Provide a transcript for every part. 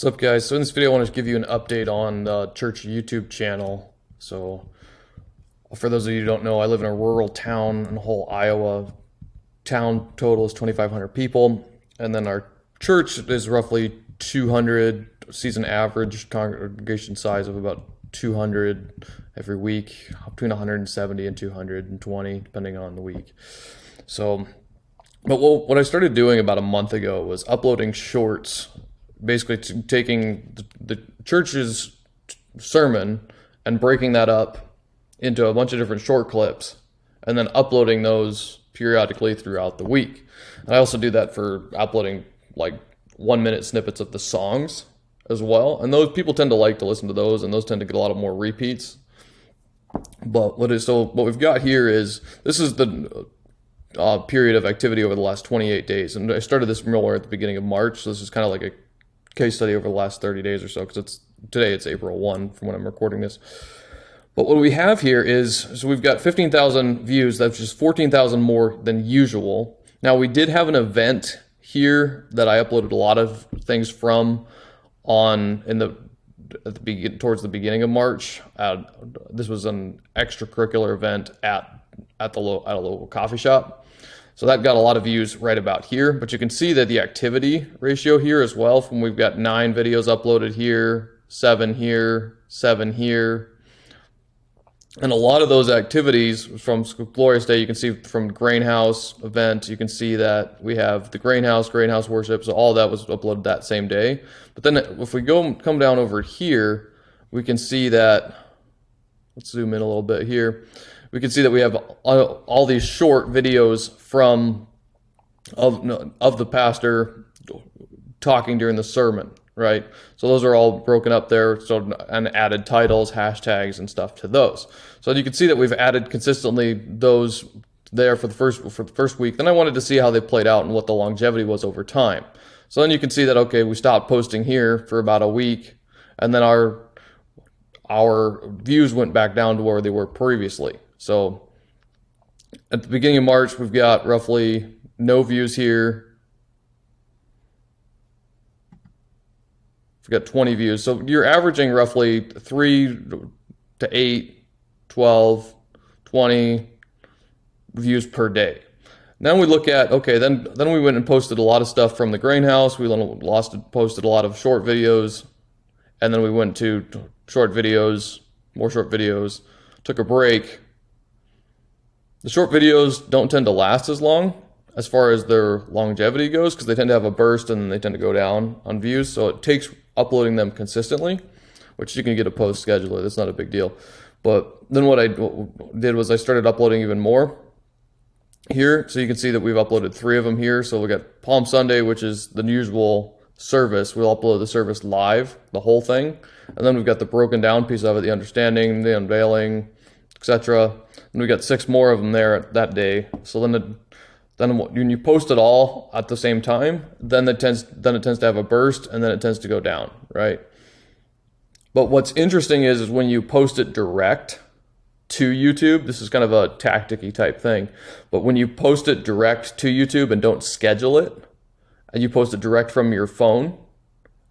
What's up, guys? So in this video I want to give you an update on the church YouTube channel. So for those of you who don't know, I live in a rural town in whole Iowa. Town total is 2,500 people, and then our church is roughly 200, season average congregation size of about 200 every week, between 170 and 220 depending on the week. So but what I started doing about a month ago was uploading shorts, basically taking the church's sermon and breaking that up into a bunch of different short clips and then uploading those periodically throughout the week. And I also do that for uploading like 1-minute snippets of the songs as well. And those people tend to like to listen to those, and those tend to get a lot of more repeats. But what we've got here is, this is the period of activity over the last 28 days. And I started this more at the beginning of March. So this is kind of like a case study over the last 30 days or so, because today it's April 1 from when I'm recording this. But what we have here is, so we've got 15,000 views. That's just 14,000 more than usual. Now, we did have an event here that I uploaded a lot of things from towards the beginning of March. This was an extracurricular event at a local coffee shop. So that got a lot of views right about here, but you can see that the activity ratio here as well, from we've got 9 videos uploaded here, 7 here, 7 here. And a lot of those activities from Glorious Day, you can see from Grain House event, you can see that we have the Grain House worship, so all that was uploaded that same day. But then if we come down over here, we can see that, let's zoom in a little bit here. We can see that we have all these short videos of the pastor talking during the sermon, right? So those are all broken up there, and added titles, hashtags, and stuff to those. So you can see that we've added consistently those there for the first week. Then I wanted to see how they played out and what the longevity was over time. So then you can see that, okay, we stopped posting here for about a week, and then our views went back down to where they were previously. So at the beginning of March, we've got roughly no views here. We've got 20 views. So you're averaging roughly 3 to 8, 12, 20 views per day. Then we look at, okay, then we went and posted a lot of stuff from the Grain House. We posted a lot of short videos. And then we went to more short videos, took a break. The short videos don't tend to last as long as far as their longevity goes, because they tend to have a burst and then they tend to go down on views. So it takes uploading them consistently, which you can get a post scheduler. That's not a big deal. But then what I did was I started uploading even more here. So you can see that we've uploaded 3 of them here. So we got Palm Sunday, which is the usual service. We'll upload the service live, the whole thing. And then we've got the broken down piece of it, the understanding, the unveiling, etc. And we got 6 more of them there that day. So then when you post it all at the same time, then it tends to have a burst, and then it tends to go down, right? But what's interesting is when you post it direct to YouTube, this is kind of a tactic-y type thing, but when you post it direct to YouTube and don't schedule it, and you post it direct from your phone,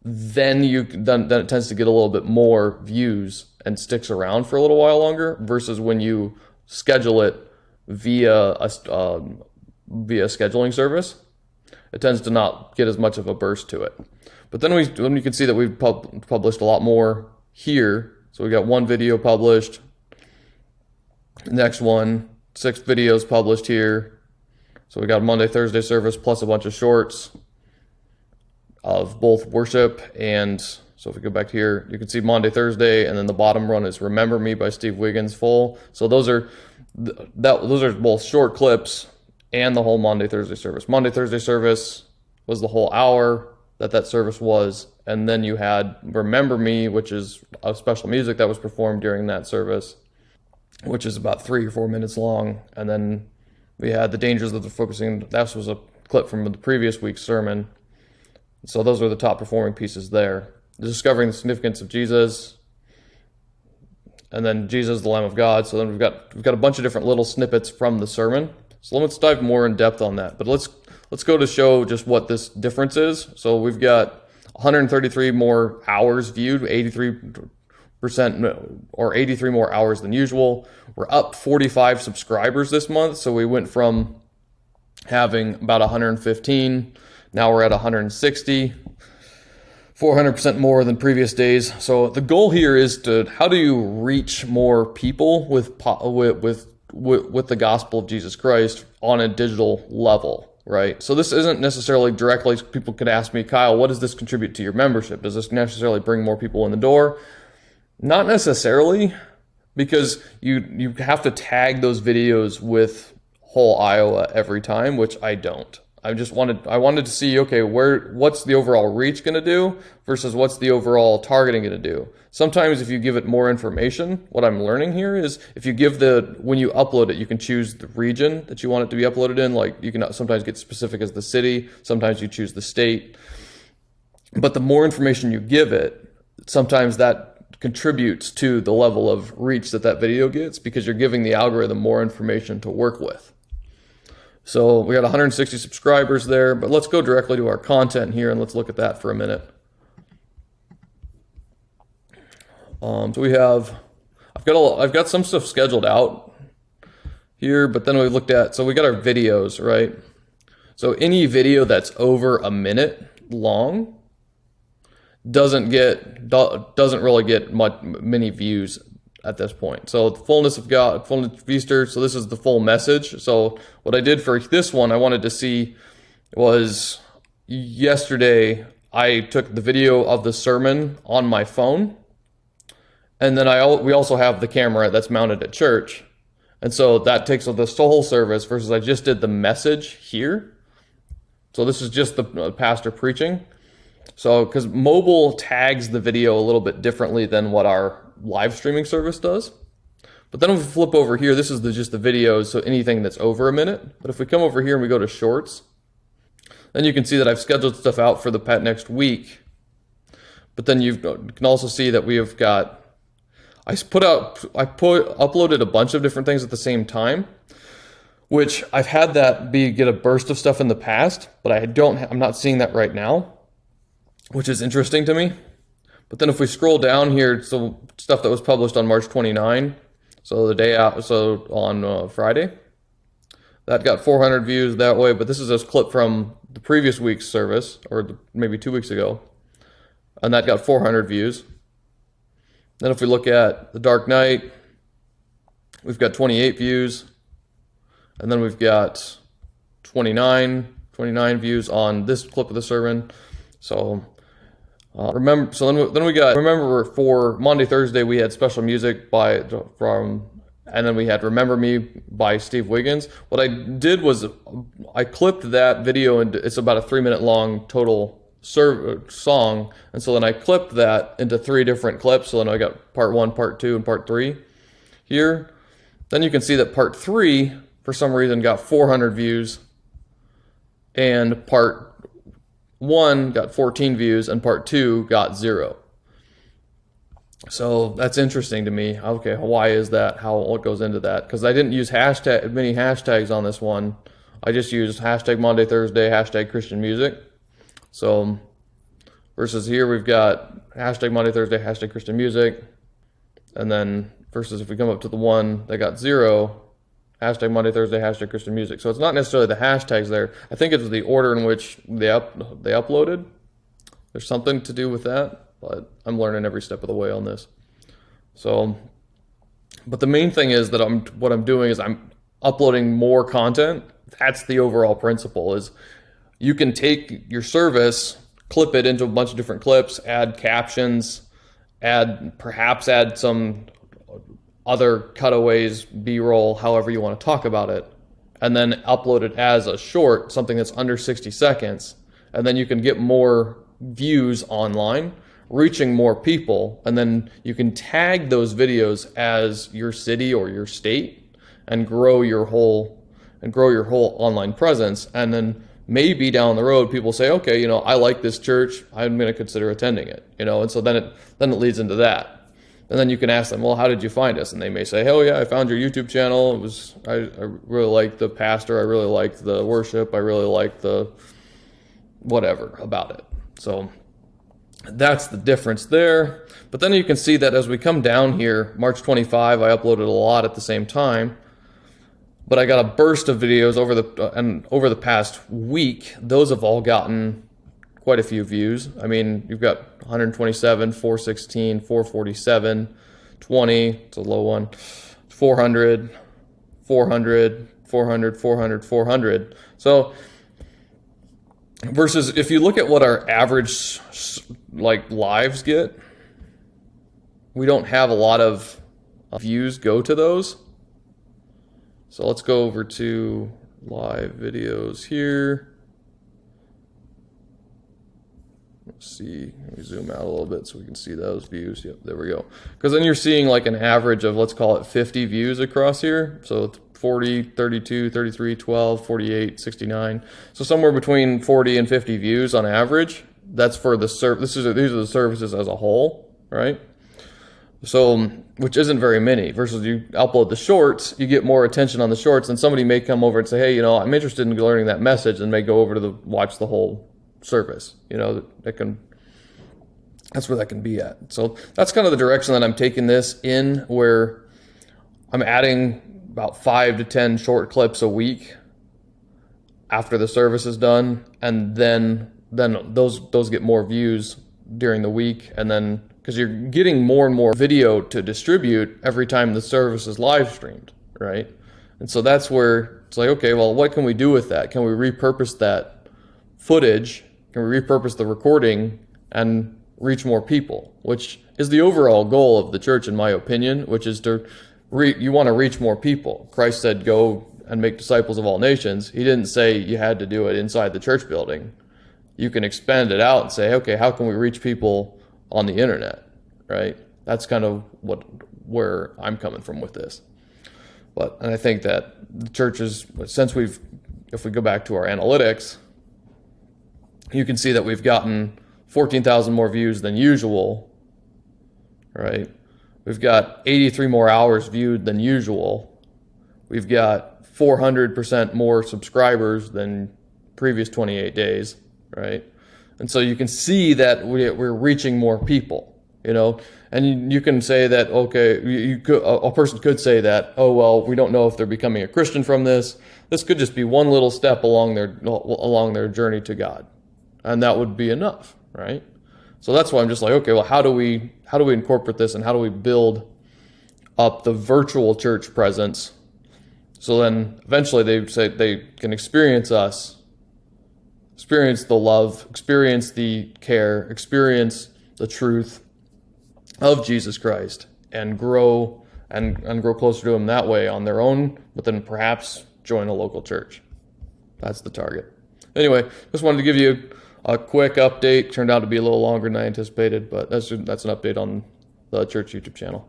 then it tends to get a little bit more views and sticks around for a little while longer, versus when you schedule it via a scheduling service. It tends to not get as much of a burst to it. But then you can see that we've published a lot more here. So we got 1 video published. Next one, 6 videos published here. So we got Monday, Thursday service plus a bunch of shorts of both worship and, so if we go back here, you can see Monday, Thursday, and then the bottom run is Remember Me by Steve Wiggins full. So those are both short clips and the whole Monday, Thursday service. Monday, Thursday service was the whole hour that service was. And then you had Remember Me, which is a special music that was performed during that service, which is about 3 or 4 minutes long. And then we had The Dangers of the Focusing. That was a clip from the previous week's sermon. So those are the top performing pieces there. Discovering the Significance of Jesus, and then Jesus, the Lamb of God. So then we've got a bunch of different little snippets from the sermon. So let's dive more in depth on that. But let's go to show just what this difference is. So we've got 133 more hours viewed, 83% or 83 more hours than usual. We're up 45 subscribers this month. So we went from having about 115, now we're at 160, 400% more than previous days. So the goal here is how do you reach more people with the gospel of Jesus Christ on a digital level, right? So this isn't necessarily directly, people could ask me, Kyle, what does this contribute to your membership? Does this necessarily bring more people in the door? Not necessarily, because you have to tag those videos with whole Iowa every time, which I don't. I wanted to see, okay, what's the overall reach going to do versus what's the overall targeting going to do. Sometimes if you give it more information, what I'm learning here is if you give when you upload it, you can choose the region that you want it to be uploaded in. Like you can sometimes get specific as the city, sometimes you choose the state. But the more information you give it, sometimes that contributes to the level of reach that video gets, because you're giving the algorithm more information to work with. So we got 160 subscribers there, but let's go directly to our content here and let's look at that for a minute. So we have, I've got some stuff scheduled out here, but then we looked at, so we got our videos, right? So any video that's over a minute long doesn't really get many views at this point. So the fullness of God, fullness of Easter. So this is the full message. So what I did for this one, I wanted to see was yesterday, I took the video of the sermon on my phone. And then we also have the camera that's mounted at church. And so that takes this whole service versus I just did the message here. So this is just the pastor preaching. So, because mobile tags the video a little bit differently than what our live streaming service does. But then if we flip over here, this is just the videos, so anything that's over a minute. But if we come over here and we go to shorts, then you can see that I've scheduled stuff out for the next week. But then you can also see that we have got, I uploaded a bunch of different things at the same time, which I've had that get a burst of stuff in the past, but I'm not seeing that right now, which is interesting to me. But then if we scroll down here, so stuff that was published on March 29, so the day out, so on Friday, that got 400 views that way. But this is a clip from the previous week's service, or maybe 2 weeks ago, and that got 400 views. Then if we look at the Dark Night, we've got 28 views, and then we've got 29 views on this clip of the sermon. So then we got, remember, for Monday, Thursday, we had special music and then we had Remember Me by Steve Wiggins. What I did was I clipped that video, and it's about a 3-minute long total song. And so then I clipped that into 3 different clips. So then I got part 1, part 2, and part 3 here. Then you can see that part 3, for some reason, got 400 views, and part 1 got 14 views, and part 2 got 0. So that's interesting to me. Okay, why is that? What goes into that? Because I didn't use many hashtags on this one. I just used hashtag Monday, Thursday, hashtag Christian music. So versus here we've got hashtag Monday, Thursday, hashtag Christian music. And then versus if we come up to the one that got 0, hashtag Monday, Thursday, hashtag Christian music. So it's not necessarily the hashtags there. I think it's the order in which they uploaded. There's something to do with that, but I'm learning every step of the way on this. So, but the main thing is that what I'm doing is I'm uploading more content. That's the overall principle, is you can take your service, clip it into a bunch of different clips, add captions, perhaps add some other cutaways, B-roll, however you want to talk about it, and then upload it as a short, something that's under 60 seconds, and then you can get more views online, reaching more people, and then you can tag those videos as your city or your state and grow your whole online presence. And then maybe down the road people say, okay, I like this church, I'm going to consider attending it, and so then it leads into that. And then you can ask them, well, how did you find us? And they may say, oh yeah, I found your YouTube channel. I really liked the pastor. I really liked the worship. I really liked the whatever about it. So That's the difference there. But then you can see that as we come down here, March 25, I uploaded a lot at the same time. But I got a burst of videos over the past week. Those have all gotten quite a few views. I mean, you've got 127, 416, 447, 20, it's a low one, 400, 400, 400, 400, 400. So versus if you look at what our average like lives get, we don't have a lot of views go to those. So let's go over to live videos here. Let's see, let me zoom out a little bit so we can see those views. Yep, there we go. Because then you're seeing like an average of, let's call it 50 views across here. So 40, 32, 33, 12, 48, 69. So somewhere between 40 and 50 views on average. That's for the these are the services as a whole, right? So, which isn't very many, versus you upload the shorts, you get more attention on the shorts, and somebody may come over and say, hey, you know, I'm interested in learning that message, and may go over to watch the whole service. You know, that's where that can be at. So that's kind of the direction that I'm taking this in, where I'm adding about 5 to 10 short clips a week after the service is done, and then those get more views during the week, and then because you're getting more and more video to distribute every time the service is live streamed, right? And so that's where it's like, okay, well, what can we do with that? Can we repurpose that footage? Can we repurpose the recording and reach more people? Which is the overall goal of the church, in my opinion, which is you want to reach more people. Christ said, go and make disciples of all nations. He didn't say you had to do it inside the church building. You can expand it out and say, okay, how can we reach people on the internet, right? That's kind of where I'm coming from with this. And I think that the churches, if we go back to our analytics, you can see that we've gotten 14,000 more views than usual, right? We've got 83 more hours viewed than usual. We've got 400% more subscribers than previous 28 days, right? And so you can see that we're reaching more people, you know, and you can say that, okay, a person could say that, oh, well, we don't know if they're becoming a Christian from this. This could just be one little step along their journey to God. And that would be enough, right? So that's why I'm just like, okay, well, how do we incorporate this, and how do we build up the virtual church presence? So then eventually they can experience us, experience the love, experience the care, experience the truth of Jesus Christ, and grow closer to him that way on their own, but then perhaps join a local church. That's the target. Anyway, just wanted to give you a quick update. Turned out to be a little longer than I anticipated, but that's an update on the church YouTube channel.